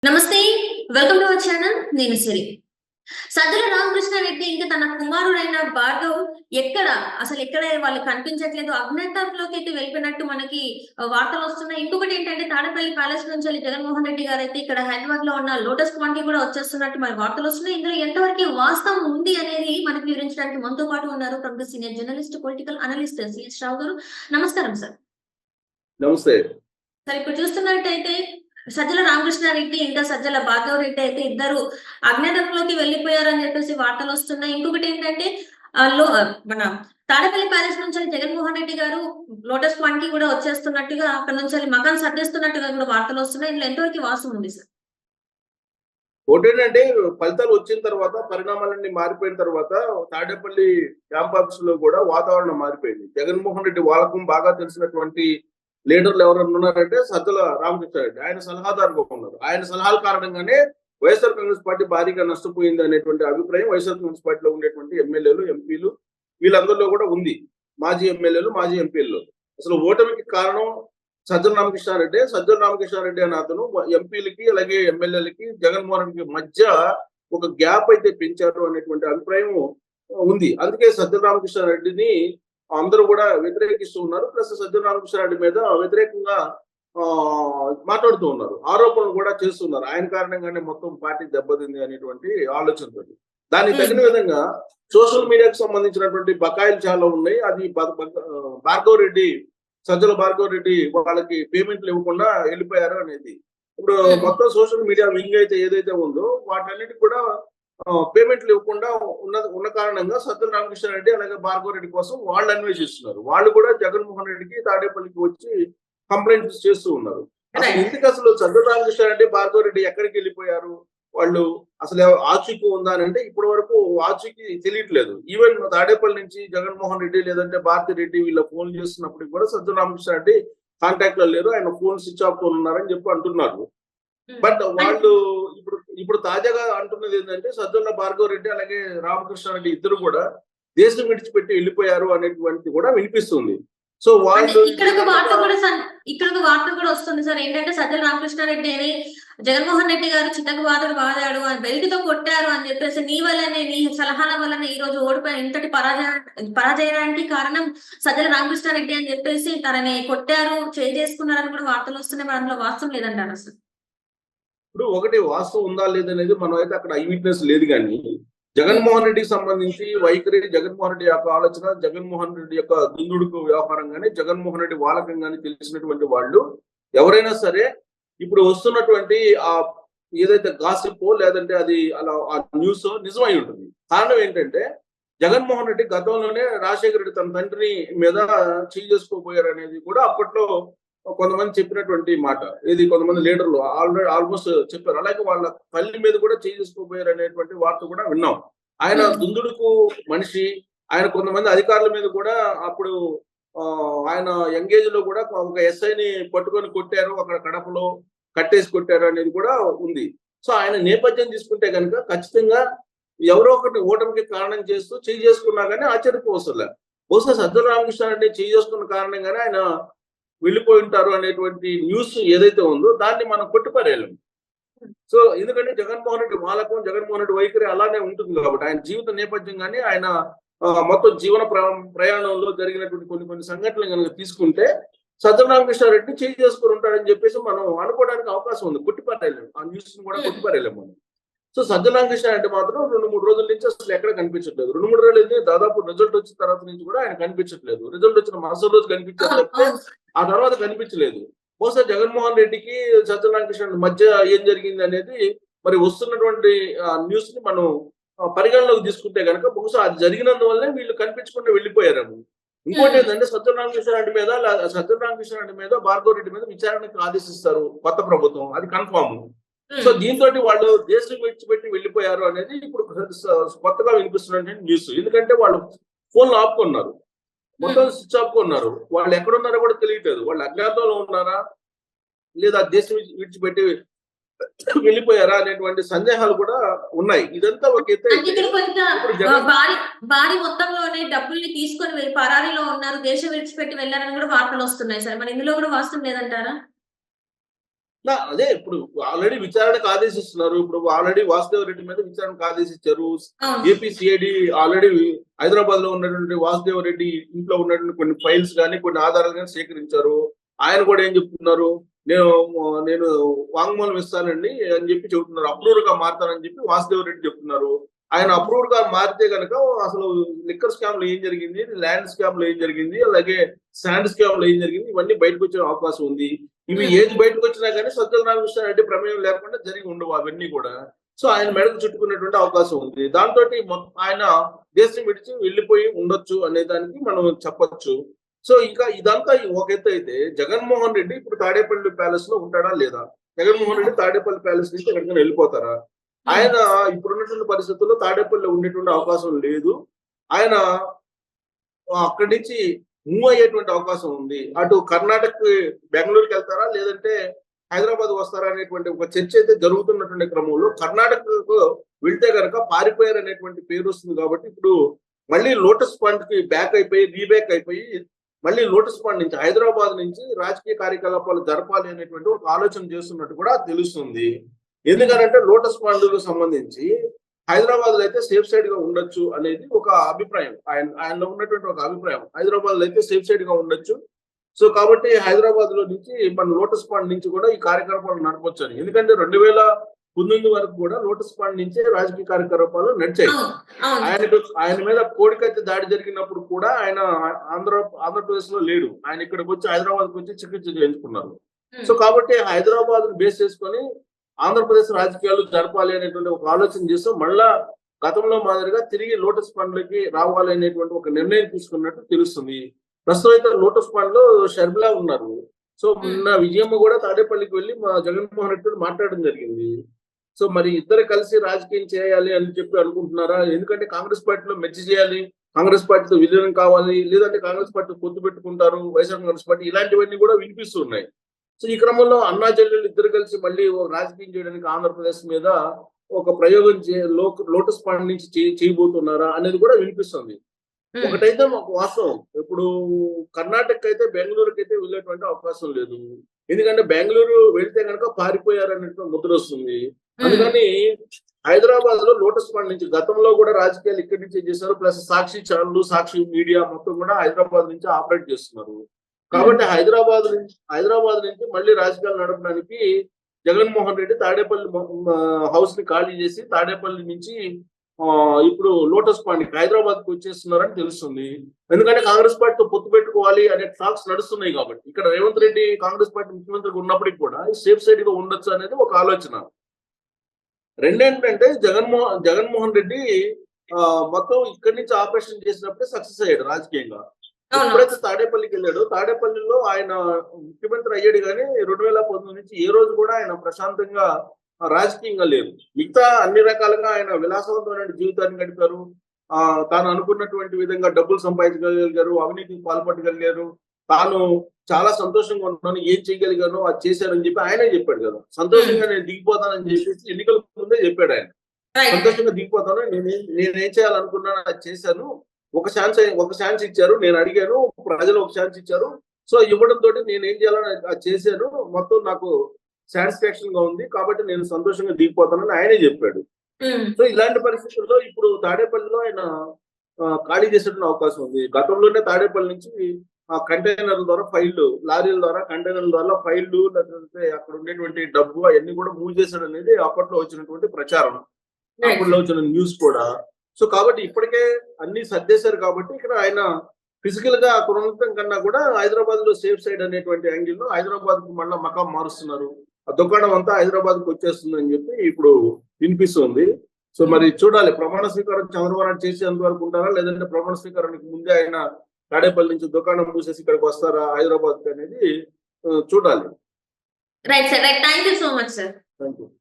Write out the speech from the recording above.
నమస్తే. Welcome to our channel. నేను సిరి. సజ్జల రామకృష్ణారెడ్డి ఇంకా తన కుమారుడైన భార్గవ్ ఎక్కడ వాళ్ళు కనిపించట్లేదు. అజ్ఞాతంలోకి అయితే వెళ్ళిపోయినట్టు మనకి వార్తలొస్తున్నాయి. ఇంకొకటి ఏంటంటే తాడేపల్లి ప్యాలెస్ నుంచి జగన్మోహన్ రెడ్డి గారైతే ఇక్కడ హైదరాబాద్ లో ఉన్న లోటస్ పాండ్‌కి కూడా వచ్చేస్తున్నట్టు మరి వార్తలొస్తున్నాయి. ఇందులో ఎంతవరకు వాస్తవం ఉంది అనేది మనకు వివరించడానికి మనతో పాటు ఉన్నారు ప్రముఖ senior journalist, political analyst CS Rao గారు. నమస్కారం సార్. నమస్తే. సార్, ఇప్పుడు చూస్తున్నట్టయితే సజ్జల రామకృష్ణారెడ్డి ఇంకా సజ్జల భార్గవ్ రెడ్డి అయితే ఇద్దరు అజ్ఞాతంలోకి వెళ్లిపోయారని చెప్పేసి వార్తలు వస్తున్నాయి. ఇంకొకటి ఏంటంటే మన తాడేపల్లి ప్యాలెస్ నుంచి జగన్మోహన్ రెడ్డి గారు లోటస్ పాండ్ కి కూడా వచ్చేస్తున్నట్టుగా అక్కడ నుంచి మకాన్ సర్దేస్తున్నట్టుగా కూడా వార్తలు వస్తున్నాయి. ఇందులో ఎంతవరకు వాస్తవం ఉంది సార్? ఒకటేంటంటే ఫలితాలు వచ్చిన తర్వాత పరిణామాలన్నీ మారిపోయిన తర్వాత తాడేపల్లి క్యాంప్ ఆఫీస్ లో కూడా వాతావరణం మారిపోయింది. జగన్మోహన్ రెడ్డి వాళ్ళకు బాగా తెలిసినటువంటి లీడర్లు ఎవరైనా ఉన్నారంటే సజ్జల రామకృష్ణారెడ్డి. ఆయన సలహాదారుగా ఉన్నారు. ఆయన సలహాల కారణంగానే వైఎస్ఆర్ కాంగ్రెస్ పార్టీ భారీగా నష్టపోయింది అనేటువంటి అభిప్రాయం వైఎస్ఆర్ కాంగ్రెస్ పార్టీలో ఉండేటువంటి ఎమ్మెల్యేలు, ఎంపీలు వీళ్ళందరిలో కూడా ఉంది. మాజీ ఎమ్మెల్యేలు, మాజీ ఎంపీలు. అసలు ఓటమికి కారణం సజ్జల రామకృష్ణారెడ్డి. సజ్జల రామకృష్ణారెడ్డి అనే అతను ఎంపీలకి అలాగే ఎమ్మెల్యేలకి జగన్మోహన్ రెడ్డి మధ్య ఒక గ్యాప్ అయితే పెంచారు అనేటువంటి అభిప్రాయం ఉంది. అందుకే సజ్జల రామకృష్ణారెడ్డిని అందరూ కూడా వ్యతిరేకిస్తూ ఉన్నారు. ప్లస్ సజ్జల రామకృష్ణారెడ్డి మీద వ్యతిరేకంగా మాట్లాడుతూ ఉన్నారు. ఆరోపణలు కూడా చేస్తున్నారు. ఆయన కారణంగానే మొత్తం పార్టీ దెబ్బతింది అనేటువంటి ఆలోచనతో. దానికి తగిన విధంగా సోషల్ మీడియాకు సంబంధించినటువంటి బకాయిలు చాలా ఉన్నాయి. అది భార్గవ్ రెడ్డి, సజ్జల భార్గవ్ రెడ్డి వాళ్ళకి పేమెంట్లు ఇవ్వకుండా వెళ్ళిపోయారు అనేది. ఇప్పుడు మొత్తం సోషల్ మీడియా వింగ్ అయితే ఏదైతే ఉందో వాటన్నిటికి కూడా పేమెంట్లు ఇవ్వకుండా ఉన్న కారణంగా సజ్జల రామకృష్ణారెడ్డి అలాగే భార్గవ్ రెడ్డి కోసం వాళ్ళు అన్వేషిస్తున్నారు. వాళ్ళు కూడా జగన్మోహన్ రెడ్డికి తాడేపల్లికి వచ్చి కంప్లైంట్స్ చేస్తూ ఉన్నారు. అసలు సజ్జల రామకృష్ణారెడ్డి, భార్గవ్ రెడ్డి ఎక్కడికి వెళ్ళిపోయారు, వాళ్ళు అసలు ఆచూకీ ఉందా అని అంటే ఇప్పటి వరకు ఆచూకీ తెలియట్లేదు. ఈవెన్ తాడేపల్లి నుంచి జగన్మోహన్ రెడ్డి లేదంటే భారతి రెడ్డి వీళ్ళ ఫోన్ చేస్తున్నప్పటికి కూడా సజ్జల రామకృష్ణారెడ్డి కాంటాక్ట్ లో లేరు. ఆయన ఫోన్ స్విచ్ ఆఫ్ తో ఉన్నారని చెప్పి అంటున్నారు. బట్ వాళ్ళు ఇప్పుడు తాజాగా అంటున్నది ఏంటంటే సజ్జల భార్గవ్ రెడ్డి అలాగే రామకృష్ణారెడ్డి ఇద్దరు కూడా దేశం విడిచిపెట్టి వెళ్ళిపోయారు అనేటువంటి కూడా వినిపిస్తుంది. సో వాళ్ళు ఇక్కడ ఒక వార్త కూడా వస్తుంది సార్. ఏంటంటే సజ్జల రామకృష్ణారెడ్డి అని జగన్మోహన్ రెడ్డి గారు చిత్తకు వాదాడు బెల్ట్ తో కొట్టారు అని చెప్పేసి నీ వల్లనే, నీ సలహాల వల్లనే ఈ రోజు ఓడిపోయిన ఇంతటి పరాజయానికి కారణం సజ్జల రామకృష్ణారెడ్డి అని చెప్పేసి తనని కొట్టారు, చేసుకున్నారని కూడా వార్తలు వస్తున్నాయి. మరి అందులో వాస్తవం లేదంటారు అసలు. ఇప్పుడు ఒకటి వాస్తవం ఉందా లేదనేది మనం అయితే అక్కడ ఐ విట్నెస్ లేదు. కానీ జగన్మోహన్ రెడ్డికి సంబంధించి వైఖరి, జగన్మోహన్ రెడ్డి యొక్క ఆలోచన, జగన్మోహన్ రెడ్డి యొక్క దుందుడుకు వ్యవహారం కానీ, జగన్మోహన్ రెడ్డి వాళ్ళకం కానీ తెలిసినటువంటి వాళ్ళు ఎవరైనా సరే ఇప్పుడు వస్తున్నటువంటి ఆ ఏదైతే గాసిప్ లేదంటే అది అలా ఆ న్యూస్ నిజమై ఉంటుంది. కారణం ఏంటంటే జగన్మోహన్ రెడ్డి గతంలోనే రాజశేఖర రెడ్డి తన తండ్రిని మీద చేసుకోబోయారు అనేది కూడా అప్పట్లో కొంతమంది చెప్పినటువంటి మాట. ఇది కొంతమంది లీడర్లు ఆల్మోస్ట్ చెప్పారు. అలాగే వాళ్ళ తల్లి మీద కూడా చేసుకోబోయారు అనేటువంటి వార్త కూడా విన్నాం. ఆయన దుందుడుకు మనిషి. ఆయన కొంతమంది అధికారుల మీద కూడా అప్పుడు ఆయన ఎంగేజ్ లో కూడా ఒక ఎస్ఐని పట్టుకొని కొట్టారు, అక్కడ కడపలో కట్టేసి కొట్టారు అనేది కూడా ఉంది. సో ఆయన నేపథ్యం తీసుకుంటే కనుక ఖచ్చితంగా ఎవరో ఒకటి ఓటమికి కారణం చేస్తూ చేసుకున్నా కానీ ఆశ్చర్యపోవసలే. బహుశా సజ్జల రామకృష్ణారెడ్డి చేసుకున్న కారణంగానే ఆయన వెళ్ళిపోయి ఉంటారు అనేటువంటి న్యూస్ ఏదైతే ఉందో దాన్ని మనం కొట్టిపారేయలేము. సో ఎందుకంటే జగన్మోహన్ రెడ్డి వాళ్ళకం, జగన్మోహన్ రెడ్డి వైఖరి అలానే ఉంటుంది కాబట్టి ఆయన జీవిత నేపథ్యం కానీ ఆయన మొత్తం జీవన ప్రయాణంలో జరిగినటువంటి కొన్ని సంఘటనలు కనుక తీసుకుంటే సజ్జల రామకృష్ణారెడ్డి చేసుకుని ఉంటాడని చెప్పేసి మనం అనుకోవడానికి అవకాశం ఉంది. కొట్టిపారేయలేము. ఆ న్యూస్ ని కూడా కొట్టిపారేయలేము మనం. సో సజ్జల రామకృష్ణారెడ్డి మాత్రం 2-3 రోజుల నుంచి అసలు ఎక్కడ కనిపించట్లేదు. 2-3 రోజులు దాదాపు రిజల్ట్ వచ్చిన తర్వాత నుంచి కూడా ఆయన కనిపించట్లేదు. రిజల్ట్ వచ్చిన మరుసటి రోజు కనిపించారు తప్పితే ఆ తర్వాత కనిపించలేదు. బహుశా జగన్మోహన్ రెడ్డికి సజ్జల రామకృష్ణారెడ్డి మధ్య ఏం జరిగింది అనేది మరి వస్తున్నటువంటి న్యూస్ ని మనం పరిగణలోకి తీసుకుంటే కనుక బహుశా అది జరిగినందువల్లే వీళ్ళు కనిపించకుండా వెళ్ళిపోయారేమో. ఇంకోటి ఏంటంటే సజ్జల రామకృష్ణారెడ్డి మీద భార్గవ్ రెడ్డి మీద విచారణకు ఆదేశిస్తారు కొత్త ప్రభుత్వం. అది కన్ఫామ్. సో దీంతో వాళ్ళు దేశం విడిచిపెట్టి వెళ్ళిపోయారు అనేది ఇప్పుడు కొత్తగా వినిపిస్తున్న న్యూస్. ఎందుకంటే వాళ్ళు ఫోన్లు ఆపుకున్నారు, మొత్తం స్విచ్ ఆఫ్ ఉన్నారు. వాళ్ళు ఎక్కడున్నారో కూడా తెలియట్లేదు. వాళ్ళు అజ్ఞాతంలో ఉన్నారా లేదా దేశం విడిచిపెట్టి వెళ్ళిపోయారా అనేటువంటి సందేహాలు కూడా ఉన్నాయి. ఇదంతా ఒక భారీ మొత్తంలోనే డబ్బుల్ని తీసుకొని పరారీలో ఉన్నారు, దేశం విడిచిపెట్టి వెళ్ళారని కూడా వార్తలు వస్తున్నాయి సార్. మరి ఇందులో కూడా వాస్తవం లేదంటారా? అదే ఇప్పుడు ఆల్రెడీ విచారణకు ఆదేశిస్తున్నారు. ఇప్పుడు ఆల్రెడీ వాసుదేవ్ రెడ్డి మీద విచారణకు ఆదేశించారు. అవును. ఏపీ సిఐడి ఆల్రెడీ హైదరాబాద్ లో ఉన్నటువంటి వాసుదేవ్ రెడ్డి ఇంట్లో ఉన్నటువంటి కొన్ని ఫైల్స్ కానీ కొన్ని ఆధారాలు కానీ సేకరించారు. ఆయన కూడా ఏం చెప్తున్నారు, నేను నేను వాంగ్మూలం ఇస్తానండి అని చెప్పి చెబుతున్నారు. అప్రూవర్ గా మారుతానని చెప్పి వాసుదేవ్ రెడ్డి చెప్తున్నారు. ఆయన అప్రూవర్ గా మారితే కనుక అసలు లిక్కర్ స్కామ్ లో ఏం జరిగింది, ల్యాండ్ స్కామ్ లో ఏం జరిగింది, అలాగే శాండ్ స్కామ్ లో ఏం జరిగింది, ఇవన్నీ బయటకు వచ్చే అవకాశం ఉంది. ఇవి ఏది బయటకు వచ్చినా కానీ సజ్జల రామకృష్ణారెడ్డి ప్రమేయం లేకుండా జరిగి ఉండవు అవన్నీ కూడా. సో ఆయన మెడకు చుట్టుకునేటువంటి అవకాశం ఉంది. దాంతో ఆయన దేశం విడిచి వెళ్ళిపోయి ఉండొచ్చు అనే దానికి మనం చెప్పొచ్చు. సో ఇంకా ఇదంతా ఒక ఎత్తు అయితే, జగన్మోహన్ రెడ్డి ఇప్పుడు తాడేపల్లి ప్యాలెస్ లో ఉంటాడా లేదా? జగన్మోహన్ రెడ్డి తాడేపల్లి ప్యాలెస్ నుంచి ఎక్కడికైనా వెళ్ళిపోతారా? ఆయన ఇప్పుడున్నటువంటి పరిస్థితుల్లో తాడేపల్లి ఉండేటువంటి అవకాశం లేదు. ఆయన అక్కడి నుంచి మూవ్ అయ్యేటువంటి అవకాశం ఉంది. అటు కర్ణాటక బెంగళూరుకి వెళ్తారా, లేదంటే హైదరాబాద్ వస్తారా అనేటువంటి ఒక చర్చ అయితే జరుగుతున్నటువంటి క్రమంలో కర్ణాటకకు వెళ్తే కనుక పారిపోయారు అనేటువంటి పేరు వస్తుంది. కాబట్టి ఇప్పుడు మళ్ళీ లోటస్ పాండ్ కి బ్యాక్ అయిపోయి రీబ్యాక్ అయిపోయి మళ్ళీ లోటస్ పాండ్ నుంచి హైదరాబాద్ నుంచి రాజకీయ కార్యకలాపాలు జరపాలి అనేటువంటి ఒక ఆలోచన చేస్తున్నట్టు కూడా తెలుస్తుంది. ఎందుకనంటే లోటస్ పాండ్కు సంబంధించి హైదరాబాద్ లో అయితే సేఫ్ సైడ్ గా ఉండొచ్చు అనేది ఒక అభిప్రాయం. ఆయనలో ఉన్నటువంటి ఒక అభిప్రాయం, హైదరాబాద్ లో అయితే సేఫ్ సైడ్ గా ఉండొచ్చు. సో కాబట్టి హైదరాబాద్ లో నుంచి మన లోటస్ పాండ్ నుంచి కూడా ఈ కార్యకలాపాలు నడపొచ్చు అని. ఎందుకంటే 2019 వరకు కూడా లోటస్ పాండ్ నుంచే రాజకీయ కార్యకలాపాలు నడిచాయి. ఆయన మీద కోడికత్తి దాడి జరిగినప్పుడు కూడా ఆయన ఆంధ్రప్రదేశ్ లో లేడు. ఆయన ఇక్కడికి వచ్చి హైదరాబాద్కి వచ్చి చికిత్స చేయించుకున్నారు. సో కాబట్టి హైదరాబాద్ బేస్ చేసుకొని ఆంధ్రప్రదేశ్ రాజకీయాలు జరపాలి అనేటువంటి ఒక ఆలోచన చేస్తూ మళ్ళా గతంలో మాదిరిగా తిరిగి లోటస్ పాండ్లకి రావాలి అనేటువంటి ఒక నిర్ణయం తీసుకున్నట్టు తెలుస్తుంది. ప్రస్తుతం అయితే లోటస్ పాండ్ లో షర్మిలా ఉన్నారు. సో మొన్న విజయమ్మ కూడా తాడేపల్లికి వెళ్ళి మా జగన్మోహన్ రెడ్డి మాట్లాడడం జరిగింది. సో మరి ఇద్దరు కలిసి రాజకీయం చేయాలి అని చెప్పి అనుకుంటున్నారా? ఎందుకంటే కాంగ్రెస్ పార్టీలో మెచ్చి చేయాలి, కాంగ్రెస్ పార్టీతో విలీనం కావాలి, లేదంటే కాంగ్రెస్ పార్టీ పొత్తు పెట్టుకుంటారు, వైఎస్ఆర్ కాంగ్రెస్ పార్టీ, ఇలాంటివన్నీ కూడా వినిపిస్తున్నాయి. సో ఈ క్రమంలో అన్నా చెల్లెలు ఇద్దరు కలిసి మళ్ళీ రాజకీయం చేయడానికి ఆంధ్రప్రదేశ్ మీద ఒక ప్రయోగం లోటస్ పాండ్ నుంచి చేయబోతున్నారా అనేది కూడా వినిపిస్తుంది. ఒకటైతే మాకు వాస్తవం, ఇప్పుడు కర్ణాటక అయితే బెంగళూరుకి అయితే వెళ్ళేటువంటి అవకాశం లేదు. ఎందుకంటే బెంగళూరు వెళ్తే కనుక పారిపోయారనేటువంటి ముద్ర వస్తుంది. అందుకని హైదరాబాద్ లో లోటస్ పాండ్ నుంచి గతంలో కూడా రాజకీయాలు ఇక్కడి నుంచే చేశారు. ప్లస్ సాక్షి ఛానల్, సాక్షి మీడియా మొత్తం కూడా హైదరాబాద్ నుంచి ఆపరేట్ చేస్తున్నారు. కాబట్టి హైదరాబాద్ నుంచి మళ్ళీ రాజకీయాలు నడపడానికి జగన్మోహన్ రెడ్డి తాడేపల్లి హౌస్ ని ఖాళీ చేసి తాడేపల్లి నుంచి ఇప్పుడు లోటస్ పాండ్ హైదరాబాద్ కు వచ్చేస్తున్నారని తెలుస్తుంది. ఎందుకంటే కాంగ్రెస్ పార్టీతో పొత్తు పెట్టుకోవాలి అనే టాక్స్ నడుస్తున్నాయి. కాబట్టి ఇక్కడ రేవంత్ రెడ్డి కాంగ్రెస్ పార్టీ ముఖ్యమంత్రిగా ఉన్నప్పటికీ కూడా సేఫ్ సైడ్ గా ఉండొచ్చు అనేది ఒక ఆలోచన. రెండేంటంటే జగన్మోహన్ రెడ్డి మొత్తం ఇక్కడి నుంచి ఆపరేషన్ చేసినప్పుడే సక్సెస్ అయ్యాడు రాజకీయంగా. ఎప్పుడైతే తాడేపల్లికి వెళ్ళాడో తాడేపల్లిలో ఆయన ముఖ్యమంత్రి అయ్యాడు, కానీ 2019 నుంచి ఏ రోజు కూడా ఆయన ప్రశాంతంగా రాజకీయంగా లేదు. మిగతా అన్ని రకాలుగా ఆయన విలాసవంతమైన జీవితాన్ని గడిపారు. తాను అనుకున్నటువంటి విధంగా డబ్బులు సంపాదించగలిగారు, అవినీతికి పాల్పడగలిగారు, తాను చాలా సంతోషంగా ఉన్నాను, ఏం చేయగలిగానో అది చేశానని చెప్పి ఆయనే చెప్పాడు కదా. సంతోషంగా నేను దిగిపోతానని చెప్పేసి ఎన్నికల ముందే చెప్పాడు ఆయన. సంతోషంగా దిగిపోతాను, నేనేం చేయాలనుకున్నాను అది చేశాను, ఒక ఛాన్స్ ఇచ్చారు, నేను అడిగాను, ప్రజలు ఒక ఛాన్స్ ఇచ్చారు, సో ఇవ్వడం తోటి నేను ఏం చేయాలని అది చేశాను, మొత్తం నాకు సాటిస్ఫాక్షన్ గా ఉంది, కాబట్టి నేను సంతోషంగా దిగిపోతానని ఆయనే చెప్పాడు. సో ఇలాంటి పరిస్థితుల్లో ఇప్పుడు తాడేపల్లిలో ఆయన ఖాళీ చేసేటువంటి అవకాశం ఉంది. గతంలోనే తాడేపల్లి నుంచి కంటైనర్ల ద్వారా ఫైళ్లు, లారీల ద్వారా కంటైనర్ల ద్వారా ఫైళ్లు, లేకపోతే అక్కడ ఉండేటువంటి డబ్బు అవన్నీ కూడా మూవ్ చేశాడు అనేది అప్పట్లో వచ్చినటువంటి ప్రచారం, అప్పట్లో వచ్చిన న్యూస్ కూడా. సో కాబట్టి ఇప్పటికే అన్ని సర్దేశారు. కాబట్టి ఇక్కడ ఆయన ఫిజికల్ గా అక్కడ ఉండటం కన్నా కూడా హైదరాబాద్ లో సేఫ్ సైడ్ అనేటువంటి యాంగిల్ లో హైదరాబాద్ కు మళ్ళీ మకాం మారుస్తున్నారు. ఆ దుకాణం అంతా హైదరాబాద్ కు వచ్చేస్తుంది అని చెప్పి ఇప్పుడు వినిపిస్తుంది. సో మరి చూడాలి, ప్రమాణ స్వీకారం చంద్రబాబు నాయుడు చేసేంత వరకు ఉంటారా, లేదంటే ప్రమాణ స్వీకారానికి ముందే ఆయన తాడేపల్లి నుంచి దుకాణం మూసేసి ఇక్కడికి వస్తారా హైదరాబాద్ అనేది చూడాలి. Right sir, right. Thank you so much sir. Thank you.